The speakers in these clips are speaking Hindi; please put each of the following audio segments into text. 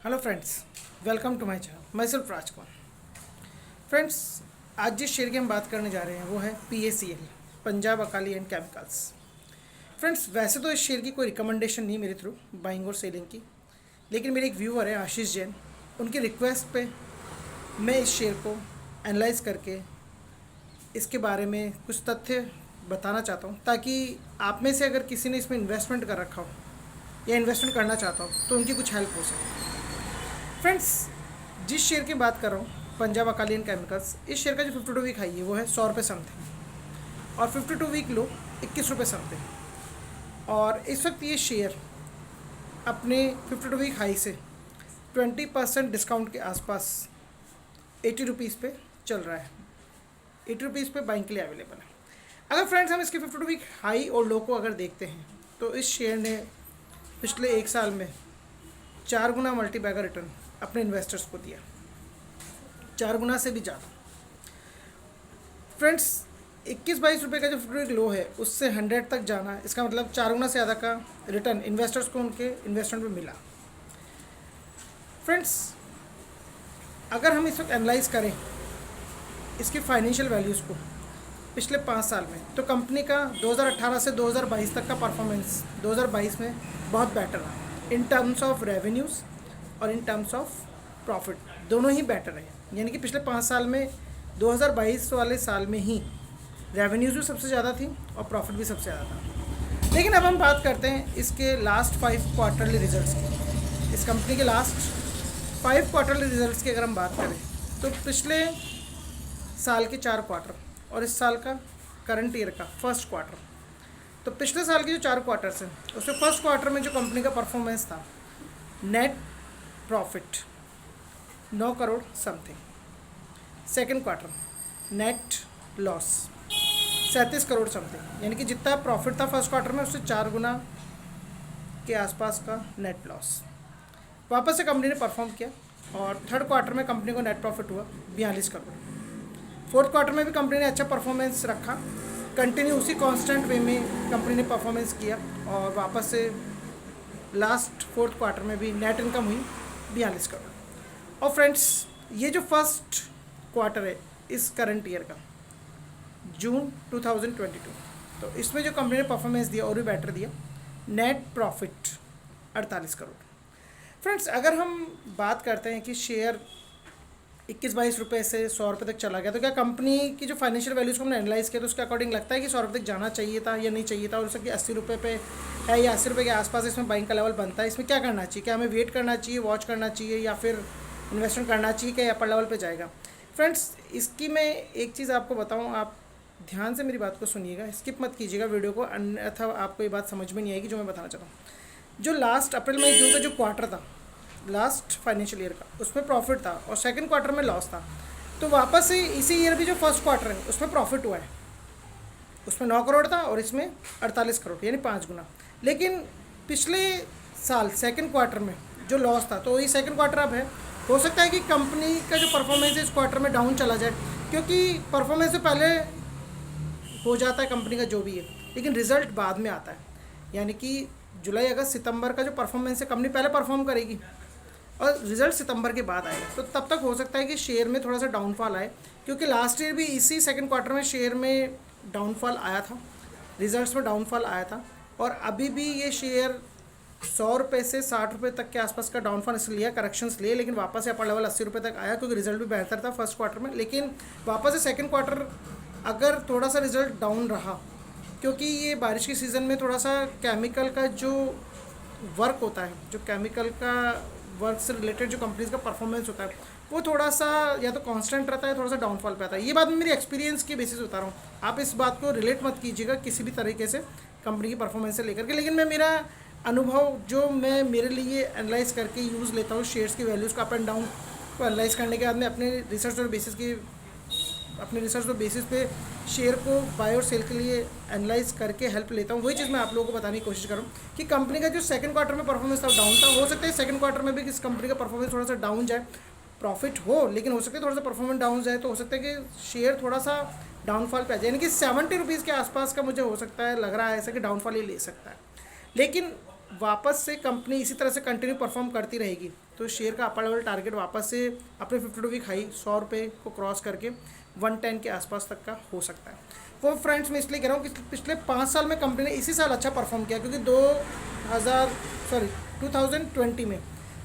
Hello friends, welcome to my channel. मैं सिर्फ राजकुमार। फ्रेंड्स, आज जिस शेयर की हम बात करने जा रहे हैं वो है PACL, Punjab Akali and chemicals. Friends, वैसे तो इस शेयर की कोई रिकमेंडेशन नहीं मेरे थ्रू बाइंग और सेलिंग की, लेकिन मेरे एक व्यूअर है आशीष जैन, उनकी रिक्वेस्ट पे मैं इस शेयर को एनालाइज करके इसके बारे में कुछ तथ्य बताना चाहता हूँ, ताकि आप में से अगर किसी ने इसमें इन्वेस्टमेंट कर रखा हो या इन्वेस्टमेंट करना चाहता हो तो उनकी कुछ हेल्प हो सके। फ्रेंड्स, जिस शेयर की बात कर रहा हूँ पंजाब अकाली एंड केमिकल्स, इस शेयर का जो 52 वीक हाई है वो है 100 रुपये समथिंग और 52 वीक लो 21 रुपये समथिंग। और इस वक्त ये शेयर अपने 52 वीक हाई से 20% डिस्काउंट के आसपास 80 रुपीज़ पे चल रहा है। 80 रुपीज़ पे बाइंग के लिए अवेलेबल है। अगर फ्रेंड्स हम इसके 52 वीक हाई और लो को अगर देखते हैं तो इस शेयर ने पिछले एक साल में 4 गुना मल्टी बैगर रिटर्न अपने इन्वेस्टर्स को दिया, 4 गुना से भी ज़्यादा। फ्रेंड्स, 21-22 रुपये का जो 52 वीक लो है उससे 100 तक जाना, इसका मतलब 4 गुना से ज़्यादा का रिटर्न इन्वेस्टर्स को उनके इन्वेस्टमेंट में मिला। फ्रेंड्स, अगर हम इस वक्त एनालाइज करें इसकी फाइनेंशियल वैल्यूज़ को पिछले 5 साल में, तो कंपनी का 2018 से 2022 तक का परफॉर्मेंस 2022 में बहुत बेटर रहा इन टर्म्स ऑफ रेवेन्यूज़ और इन टर्म्स ऑफ प्रॉफिट, दोनों ही बेटर है। यानी कि पिछले 5 साल में 2022 वाले साल में ही रेवेन्यूज़ भी सबसे ज़्यादा थी और प्रॉफिट भी सबसे ज़्यादा था। लेकिन अब हम बात करते हैं इसके लास्ट 5 क्वार्टरली रिजल्ट्स की। इस कंपनी के लास्ट 5 क्वार्टरली रिजल्ट्स की अगर हम बात करें तो पिछले साल के 4 क्वार्टर और इस साल का करंट ईयर का फर्स्ट क्वार्टर, तो पिछले साल के जो 4 क्वार्टर्स हैं उसमें फर्स्ट क्वार्टर में जो कंपनी का परफॉर्मेंस था, net profit 9 crore something. Second quarter net loss 37 crore something, यानी कि जितना प्रॉफिट था फर्स्ट क्वार्टर में उससे 4 गुना के आसपास का नेट लॉस। वापस से कंपनी ने परफॉर्म किया और थर्ड क्वार्टर में कंपनी को नेट प्रॉफिट हुआ 42 करोड़। फोर्थ क्वार्टर में भी कंपनी ने अच्छा परफॉर्मेंस रखा, कंटिन्यू उसी कांस्टेंट वे में कंपनी ने परफॉर्मेंस किया और वापस से लास्ट फोर्थ क्वार्टर में भी नेट इनकम हुई 42 करोड़। और फ्रेंड्स, ये जो फर्स्ट क्वार्टर है इस करंट ईयर का, जून 2022, तो इसमें जो कंपनी ने परफॉर्मेंस दिया और भी बेटर दिया, नेट प्रॉफिट 48 करोड़। फ्रेंड्स, अगर हम बात करते हैं कि शेयर 21-22 रुपये से 100 रुपये तक चला गया, तो क्या कंपनी की जो फाइनेंशियल वैल्यूज़ को हमने एनालाइज किया तो उसके अकॉर्डिंग लगता है कि 100 रुपये तक जाना चाहिए था या नहीं चाहिए था, और उसके 80 रुपये पे है या 80 रुपये के आसपास इसमें बाइंग का लेवल बनता है। इसमें क्या करना चाहिए? क्या हमें वेट करना चाहिए, वॉच करना चाहिए, या फिर इन्वेस्टमेंट करना चाहिए, क्या अपर लेवल पर जाएगा? फ्रेंड्स, इसकी मैं एक चीज़ आपको बताऊँ, आप ध्यान से मेरी बात को सुनिएगा, स्किप मत कीजिएगा वीडियो को, अन्यथा आपको ये बात समझ में नहीं आएगी जो मैं बताना चाहता हूँ। जो लास्ट अप्रैल मई जून का जो क्वार्टर था लास्ट फाइनेंशियल ईयर का, उसमें प्रॉफिट था और सेकंड क्वार्टर में लॉस था। तो वापस से इसी ईयर भी जो फर्स्ट क्वार्टर है उसमें प्रॉफिट हुआ है, उसमें 9 करोड़ था और इसमें 48 करोड़, यानी 5 गुना। लेकिन पिछले साल सेकंड क्वार्टर में जो लॉस था, तो वही सेकंड क्वार्टर अब है। हो सकता है कि कंपनी का जो परफॉर्मेंस है इस क्वार्टर में डाउन चला जाए, क्योंकि परफॉर्मेंस से पहले हो जाता है कंपनी का जो भी है, लेकिन रिजल्ट बाद में आता है। यानी कि जुलाई अगस्त सितंबर का जो परफॉर्मेंस है कंपनी पहले परफॉर्म करेगी और रिजल्ट सितंबर के बाद आएगा, तो तब तक हो सकता है कि शेयर में थोड़ा सा डाउनफॉल आए, क्योंकि लास्ट ईयर भी इसी सेकंड क्वार्टर में शेयर में डाउनफॉल आया था, रिजल्ट्स में डाउनफॉल आया था। और अभी भी ये शेयर 100 रुपये से 60 रुपये तक के आसपास का डाउनफॉल इसलिए लिया, करेक्शंस लिए, लेकिन वापस से अपर लेवल 80 रुपये तक आया, क्योंकि रिजल्ट भी बेहतर था फर्स्ट क्वार्टर में। लेकिन वापस से सेकेंड क्वार्टर अगर थोड़ा सा रिजल्ट डाउन रहा, क्योंकि ये बारिश के सीज़न में थोड़ा सा केमिकल का जो वर्क होता है, जो केमिकल का वर्क से रिलेटेड जो कंपनीज का परफॉर्मेंस होता है, वो थोड़ा सा या तो कांस्टेंट रहता है, थोड़ा सा डाउनफॉल पे आता है। ये बात मैं मेरी एक्सपीरियंस के बेसिस बता रहा हूँ, आप इस बात को रिलेट मत कीजिएगा किसी भी तरीके से कंपनी की परफॉर्मेंस से लेकर के। लेकिन मैं मेरा अनुभव जो मैं मेरे लिए एनालाइज करके यूज़ लेता हूँ शेयर्स की वैल्यूज़ का अप एंड डाउन को एनालाइज करने के बाद में अपने रिसर्च और बेसिस पे शेयर को बाय और सेल के लिए एनालाइज करके हेल्प लेता हूँ। वही चीज़ मैं आप लोगों को बताने की कोशिश कर रहा हूँ कि कंपनी का जो सेकंड क्वार्टर में परफॉर्मेंस था डाउन था, हो सकता है सेकंड क्वार्टर में भी इस कंपनी का परफॉर्मेंस थोड़ा सा डाउन जाए, प्रॉफिट हो लेकिन हो सकता है थोड़ा सा परफॉर्मेंस डाउन जाए, तो हो सकता है कि शेयर थोड़ा सा डाउनफॉल पे आ जाए, यानी कि 70 रुपीज़ के आसपास का मुझे हो सकता है, लग रहा है ऐसा कि डाउनफॉल ही ले सकता है। लेकिन वापस से कंपनी इसी तरह से कंटिन्यू परफॉर्म करती रहेगी तो शेयर का अपर लेवल टारगेट वापस से अपने 52 वीक हाई 100 रुपये को क्रॉस करके 110 के आसपास तक का हो सकता है। वो फ्रेंड्स मैं इसलिए कह रहा हूँ कि पिछले 5 साल में कंपनी ने इसी साल अच्छा परफॉर्म किया, क्योंकि 2020 में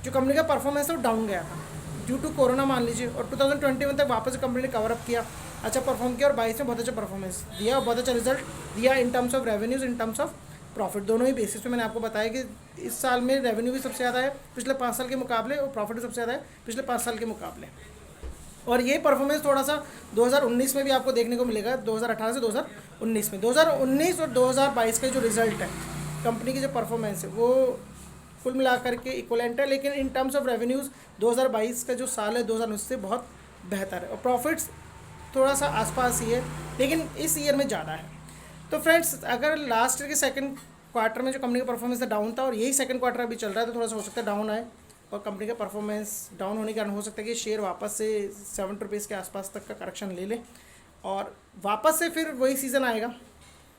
जो कंपनी का परफॉर्मेंस है वो डाउन गया था ड्यू टू कोरोना मान लीजिए, और 2021 तक वापस कंपनी ने कवर अप किया, अच्छा परफॉर्म किया और 22 में बहुत अच्छा परफॉर्मेंस दिया और बहुत अच्छा रिजल्ट दिया in terms of revenues, in terms of profit, दोनों ही बेसिस पे। मैंने आपको बताया कि इस साल में रेवेन्यू भी सबसे ज़्यादा है पिछले 5 साल के मुकाबले और प्रॉफिट भी सबसे ज़्यादा है पिछले 5 साल के मुकाबले। और ये परफॉर्मेंस थोड़ा सा 2019 में भी आपको देखने को मिलेगा, 2018 से 2019 में। 2019 और 2022 का जो रिजल्ट है कंपनी की जो परफॉर्मेंस है वो कुल मिलाकर के इक्वलेंट है, लेकिन इन टर्म्स ऑफ रेवेन्यूज़ 2022 का जो साल है 2019 से बहुत बेहतर है और प्रॉफिट्स थोड़ा सा आसपास ही है, लेकिन इस ईयर में ज़्यादा है। तो फ्रेंड्स अगर लास्ट ईयर के सेकंड क्वार्टर में जो कंपनी का परफॉर्मेंस डाउन था और यही सेकंड क्वार्टर अभी चल रहा है, तो थोड़ा सा हो सकता है डाउन आए और कंपनी का परफॉर्मेंस डाउन होने के कारण हो सकता है कि शेयर वापस से 70 रुपीज़ के आसपास तक का करेक्शन ले ले और वापस से फिर वही सीज़न आएगा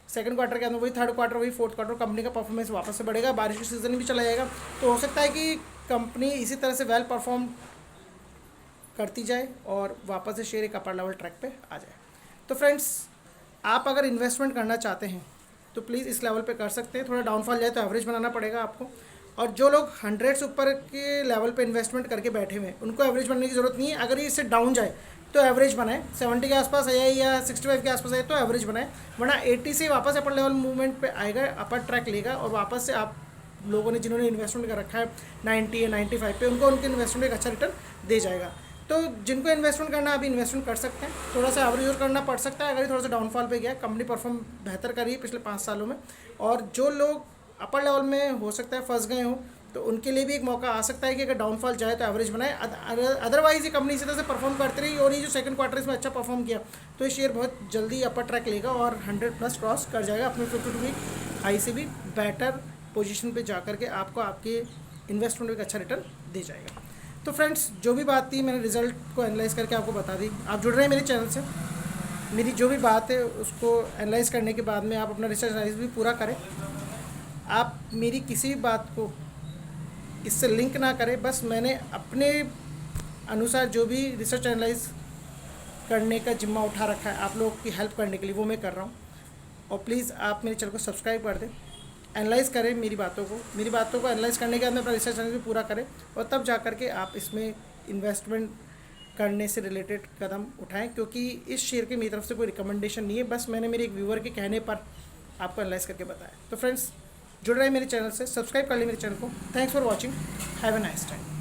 सेकंड क्वार्टर के अंदर, वही थर्ड क्वार्टर, वही फोर्थ क्वार्टर, कंपनी का परफॉर्मेंस वापस से बढ़ेगा, बारिश का सीज़न भी चला जाएगा। तो हो सकता है कि कंपनी इसी तरह से वेल परफॉर्म करती जाए और वापस से शेयर एक अपर लेवल ट्रैक पे आ जाए। तो फ्रेंड्स आप अगर इन्वेस्टमेंट करना चाहते हैं तो प्लीज़ इस लेवल पे कर सकते हैं, थोड़ा डाउनफॉल जाए तो एवरेज बनाना पड़ेगा आपको। और जो लोग 100 से ऊपर के लेवल पे इन्वेस्टमेंट करके बैठे हुए हैं उनको एवरेज बनने की ज़रूरत नहीं है। अगर ये इससे डाउन जाए तो एवरेज बनाए, 70 के आसपास आए या 65 के आसपास आए तो एवरेज बनाए, वरना 80 से वापस अपर लेवल मूवमेंट पे आएगा, अपर ट्रैक लेगा और वापस से आप लोगों ने जिन्होंने इन्वेस्टमेंट कर रखा है 90 या 95 पे, उनको उनके इन्वेस्टमेंट एक अच्छा रिटर्न दे जाएगा। तो जिनको इन्वेस्टमेंट करना है अभी इन्वेस्टमेंट कर सकते हैं, थोड़ा सा एवरेज करना पड़ सकता है अगर ये थोड़ा सा डाउनफॉल पे गया। कंपनी परफॉर्म बेहतर कर रही है पिछले 5 सालों में, और जो लोग अपर लेवल में हो सकता है फंस गए हो तो उनके लिए भी एक मौका आ सकता है कि अगर डाउनफॉल जाए तो एवरेज बनाए। अदरवाइज ये कंपनी इसी तरह से परफॉर्म करती रही और ये जो सेकंड क्वार्टर इसमें अच्छा परफॉर्म किया तो ये शेयर बहुत जल्दी अपर ट्रैक लेगा और 100+ क्रॉस कर जाएगा, अपने 52 वीक हाई से भी बेटर पोजीशन पे जा करके आपको आपके इन्वेस्टमेंट में एक अच्छा रिटर्न दे जाएगा। तो फ्रेंड्स जो भी बात थी मैंने रिजल्ट को एनालाइज करके आपको बता दी। आप जुड़ रहे हैं मेरे चैनल से, मेरी जो भी बात है उसको एनालाइज करने के बाद में आप अपना रिसर्च एनालिसिस भी पूरा करें। आप मेरी किसी भी बात को इससे लिंक ना करें, बस मैंने अपने अनुसार जो भी रिसर्च एनालाइज करने का जिम्मा उठा रखा है आप लोगों की हेल्प करने के लिए वो मैं कर रहा हूँ। और प्लीज़ आप मेरे चैनल को सब्सक्राइब कर दें, एनालाइज़ करें मेरी बातों को एनालाइज़ करने के बाद में अपना रिसर्च एनालिसिस पूरा करें और तब जा कर के आप इसमें इन्वेस्टमेंट करने से रिलेटेड कदम उठाएं, क्योंकि इस शेयर की मेरी तरफ से कोई रिकमेंडेशन नहीं है, बस मैंने मेरे एक व्यूअर के कहने पर आपको एनालाइज़ करके बताया। तो फ्रेंड्स जुड़ रहे हैं मेरे चैनल से, सब्सक्राइब कर लें मेरे चैनल को। Thanks for watching, have a nice time.